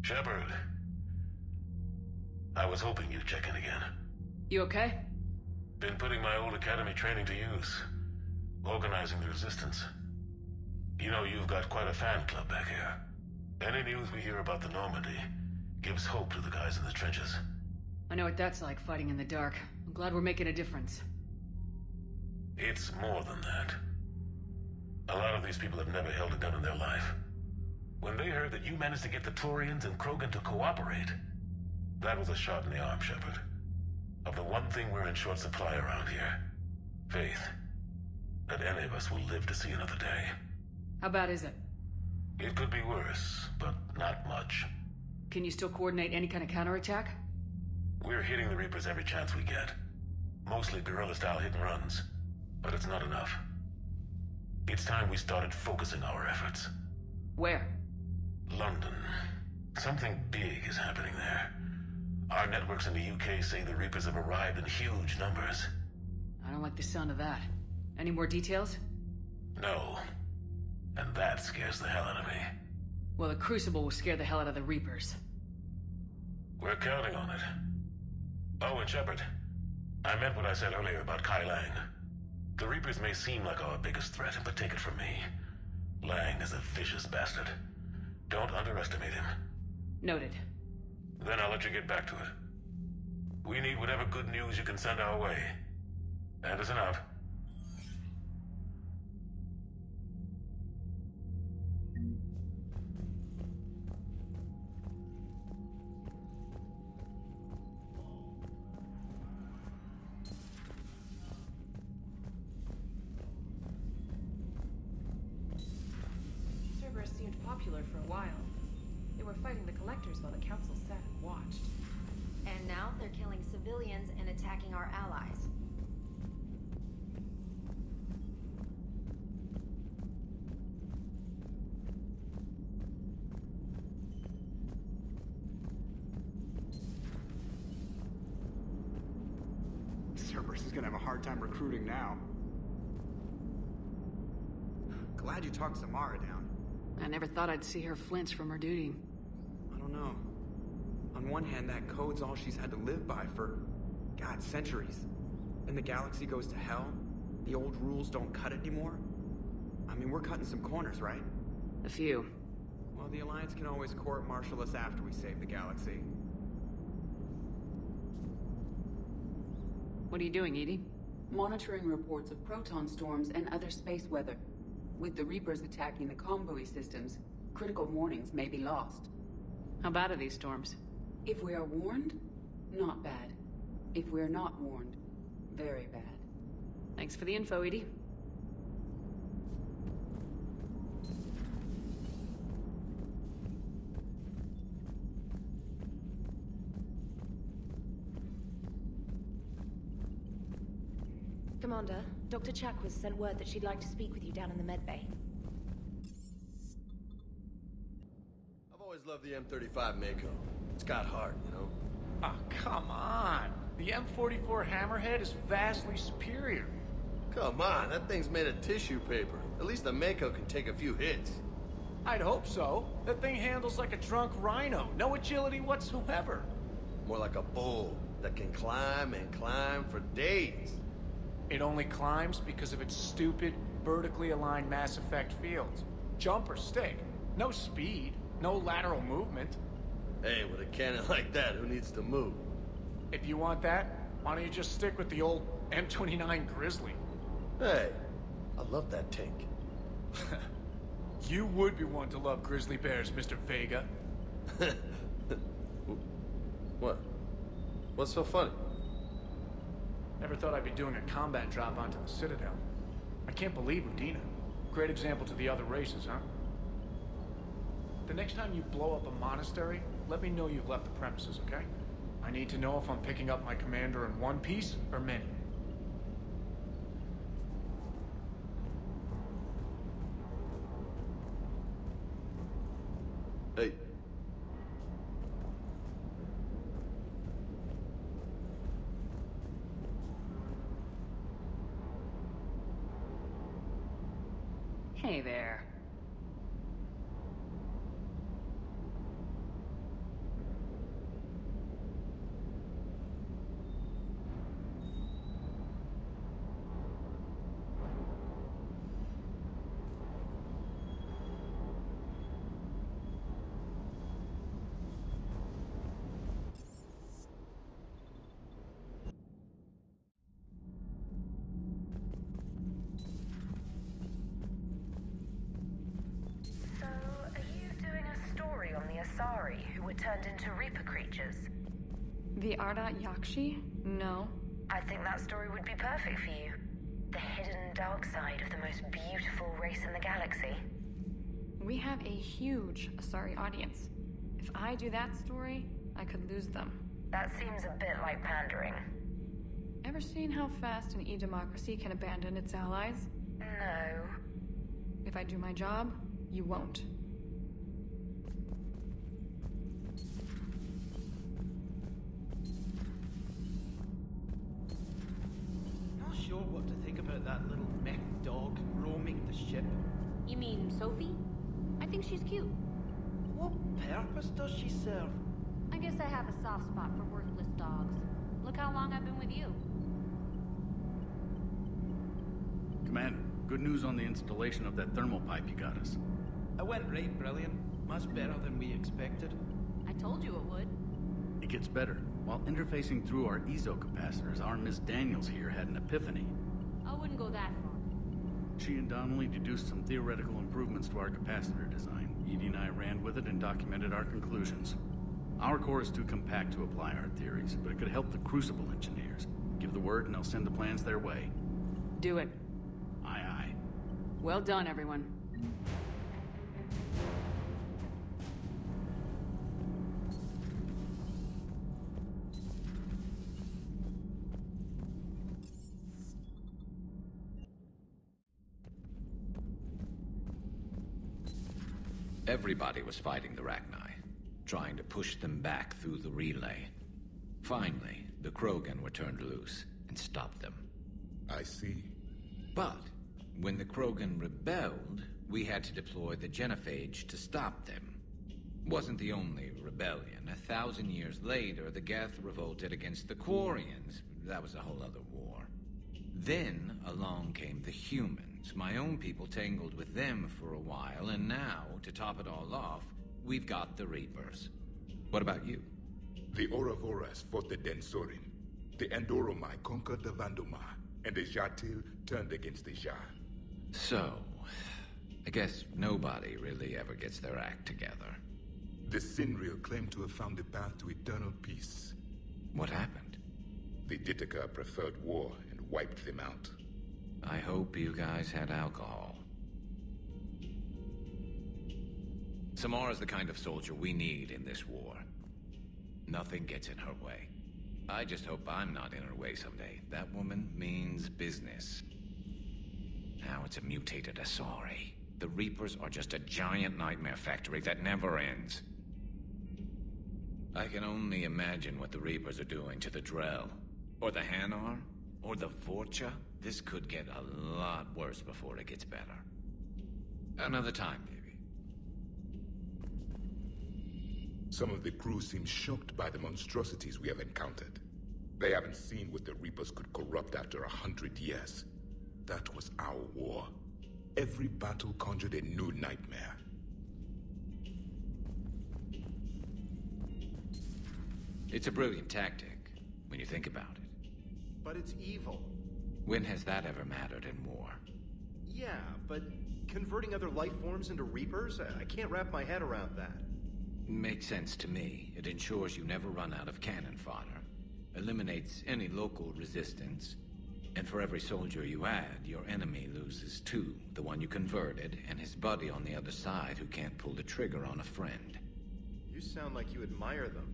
Shepard. I was hoping you'd check in again. You okay? Been putting my old academy training to use. Organizing the resistance. You know, you've got quite a fan club back here. Any news we hear about the Normandy gives hope to the guys in the trenches. I know what that's like, fighting in the dark. I'm glad we're making a difference. It's more than that. A lot of these people have never held a gun in their life. When they heard that you managed to get the Turians and Krogan to cooperate, that was a shot in the arm, Shepard. Of the one thing we're in short supply around here. Faith. That any of us will live to see another day. How bad is it? It could be worse, but not much. Can you still coordinate any kind of counterattack? We're hitting the Reapers every chance we get. Mostly guerrilla-style hit-and-runs. But it's not enough. It's time we started focusing our efforts. Where? London. Something big is happening there. Our networks in the UK say the Reapers have arrived in huge numbers. I don't like the sound of that. Any more details? No. And that scares the hell out of me. Well, the Crucible will scare the hell out of the Reapers. We're counting on it. Oh, and Shepard, I meant what I said earlier about Kai Lang. The Reapers may seem like our biggest threat, but take it from me. Lang is a vicious bastard. Don't underestimate him. Noted. Then I'll let you get back to it. We need whatever good news you can send our way. Anderson out. Cerberus seemed popular for a while. They were fighting the Collectors while the Council sat and watched. And now they're killing civilians and attacking our allies. Cerberus is gonna have a hard time recruiting now. Glad you talked Samara down. I never thought I'd see her flinch from her duty. I don't know. On one hand, that code's all she's had to live by for, God, centuries. Then the galaxy goes to hell. The old rules don't cut it anymore. I mean, we're cutting some corners, right? A few. Well, the Alliance can always court-martial us after we save the galaxy. What are you doing, EDI? Monitoring reports of proton storms and other space weather. With the Reapers attacking the convoy systems, critical warnings may be lost. How bad are these storms? If we are warned, not bad. If we're not warned, very bad. Thanks for the info, EDI. Commander, Dr. Chakwas sent word that she'd like to speak with you down in the medbay. I've always loved the M35 Mako. It's got heart, you know? Oh, come on. The M44 Hammerhead is vastly superior. Come on, that thing's made of tissue paper. At least the Mako can take a few hits. I'd hope so. That thing handles like a drunk rhino. No agility whatsoever. More like a bull that can climb and climb for days. It only climbs because of its stupid, vertically aligned Mass Effect fields. Jump or stick. No speed. No lateral movement. Hey, with a cannon like that, who needs to move? If you want that, why don't you just stick with the old M29 Grizzly? Hey, I love that tank. You would be one to love grizzly bears, Mr. Vega. What? What's so funny? Never thought I'd be doing a combat drop onto the Citadel. I can't believe Udina. Great example to the other races, huh? The next time you blow up a monastery, let me know you've left the premises, okay? I need to know if I'm picking up my commander in one piece or many. Hey. Hey there. Asari who were turned into Reaper creatures? The Arda Yakshi? No. I think that story would be perfect for you. The hidden dark side of the most beautiful race in the galaxy. We have a huge Asari audience. If I do that story, I could lose them. That seems a bit like pandering. Ever seen how fast an e-democracy can abandon its allies? No. If I do my job, you won't. Not sure what to think about that little mech dog roaming the ship. You mean Sophie? I think she's cute. What purpose does she serve? I guess I have a soft spot for worthless dogs. Look how long I've been with you. Commander, good news on the installation of that thermal pipe you got us. It went right brilliant. Much better than we expected. I told you it would. It gets better. While interfacing through our ezo capacitors, our Miss Daniels here had an epiphany. I wouldn't go that far. She and Donnelly deduced some theoretical improvements to our capacitor design. EDI and I ran with it and documented our conclusions. Our core is too compact to apply our theories, but it could help the Crucible engineers. Give the word and I'll send the plans their way. Do it. Aye, aye. Well done, everyone. Everybody was fighting the Rachni, trying to push them back through the relay. Finally, the Krogan were turned loose and stopped them. I see. But when the Krogan rebelled, we had to deploy the genophage to stop them. Wasn't the only rebellion. 1,000 years later, the geth revolted against the Quarians. That was a whole other war. Then along came the humans. My own people tangled with them for a while, and now, to top it all off, we've got the Reapers. What about you? The Ouroboros fought the Densorin. The Endoromai conquered the Vandomai, and the Jatil turned against the Jah. So, I guess nobody really ever gets their act together. The Sinreal claimed to have found the path to eternal peace. What happened? The Ditaka preferred war and wiped them out. I hope you guys had alcohol. Samara's the kind of soldier we need in this war. Nothing gets in her way. I just hope I'm not in her way someday. That woman means business. Now it's a mutated Asari. The Reapers are just a giant nightmare factory that never ends. I can only imagine what the Reapers are doing to the Drell, or the Hanar, or the Vorcha. This could get a lot worse before it gets better. Another time, maybe. Some of the crew seem shocked by the monstrosities we have encountered. They haven't seen what the Reapers could corrupt after 100 years. That was our war. Every battle conjured a new nightmare. It's a brilliant tactic, when you think about it. But it's evil. When has that ever mattered in war? Yeah, but converting other life forms into Reapers? I can't wrap my head around that. Makes sense to me. It ensures you never run out of cannon fodder. Eliminates any local resistance. And for every soldier you add, your enemy loses two. The one you converted, and his buddy on the other side who can't pull the trigger on a friend. You sound like you admire them.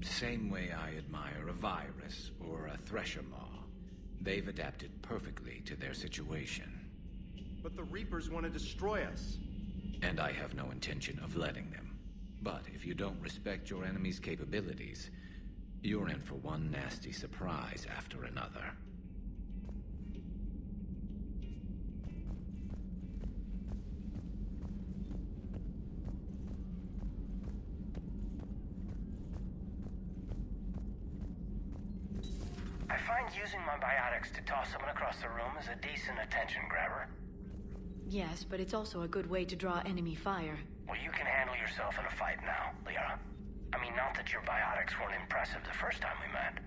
Same way I admire a virus or a thresher maw. They've adapted perfectly to their situation. But the Reapers want to destroy us. And I have no intention of letting them. But if you don't respect your enemy's capabilities, you're in for one nasty surprise after another. I find using my biotics to toss someone across the room is a decent attention grabber. Yes, but it's also a good way to draw enemy fire. Well, you can handle yourself in a fight now, Liara. I mean, not that your biotics weren't impressive the first time we met.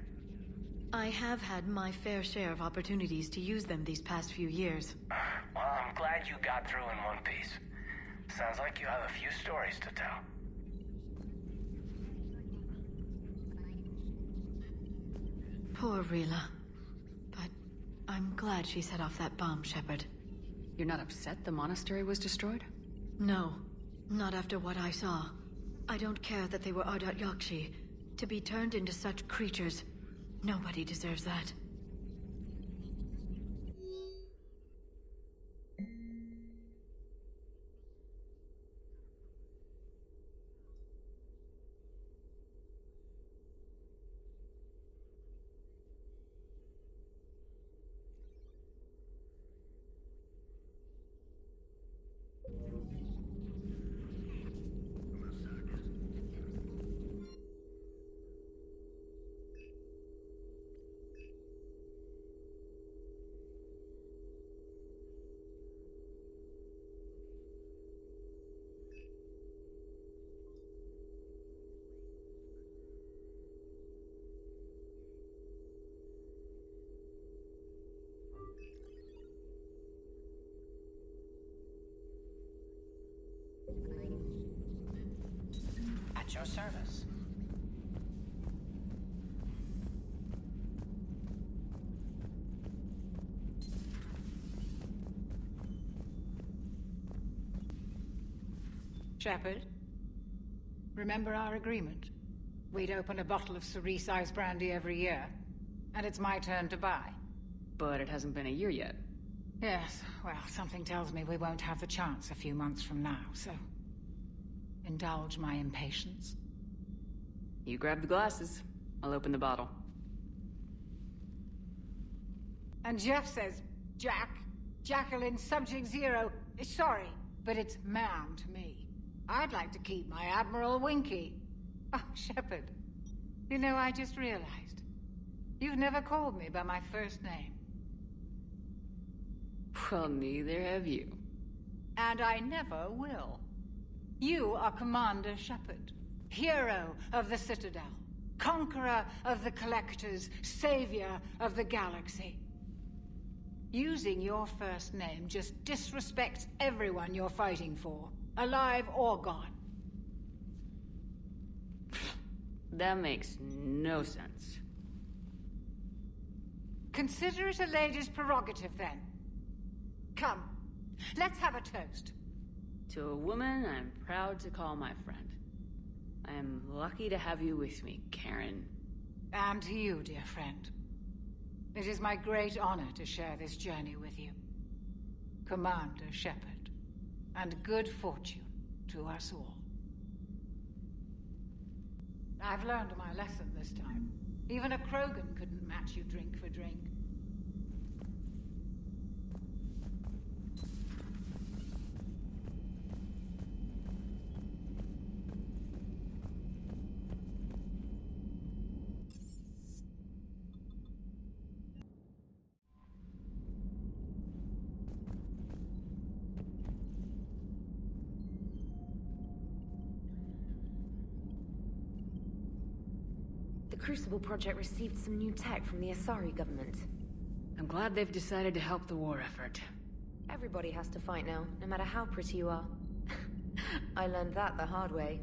I have had my fair share of opportunities to use them these past few years. Well, I'm glad you got through in one piece. Sounds like you have a few stories to tell. Poor Rila. But I'm glad she set off that bomb, Shepard. You're not upset the monastery was destroyed? No. Not after what I saw. I don't care that they were Ardat Yakshi. To be turned into such creatures, nobody deserves that. At your service. Shepard, remember our agreement? We'd open a bottle of cerise ice brandy every year, and it's my turn to buy. But it hasn't been a year yet. Yes, well, something tells me we won't have the chance a few months from now, so... indulge my impatience. You grab the glasses. I'll open the bottle. And Jeff says, Jacqueline, Subject Zero, sorry, but it's man to me. I'd like to keep my Admiral Winky. Oh, Shepard, you know, I just realized. You've never called me by my first name. Well, neither have you. And I never will. You are Commander Shepard, hero of the Citadel, conqueror of the Collectors, savior of the galaxy. Using your first name just disrespects everyone you're fighting for, alive or gone. That makes no sense. Consider it a lady's prerogative, then. Come, let's have a toast. To a woman I'm proud to call my friend. I am lucky to have you with me, Karen. And to you, dear friend. It is my great honor to share this journey with you. Commander Shepard. And good fortune to us all. I've learned my lesson this time. Even a Krogan couldn't match you drink for drink. The Crucible Project received some new tech from the Asari government. I'm glad they've decided to help the war effort. Everybody has to fight now, no matter how pretty you are. I learned that the hard way.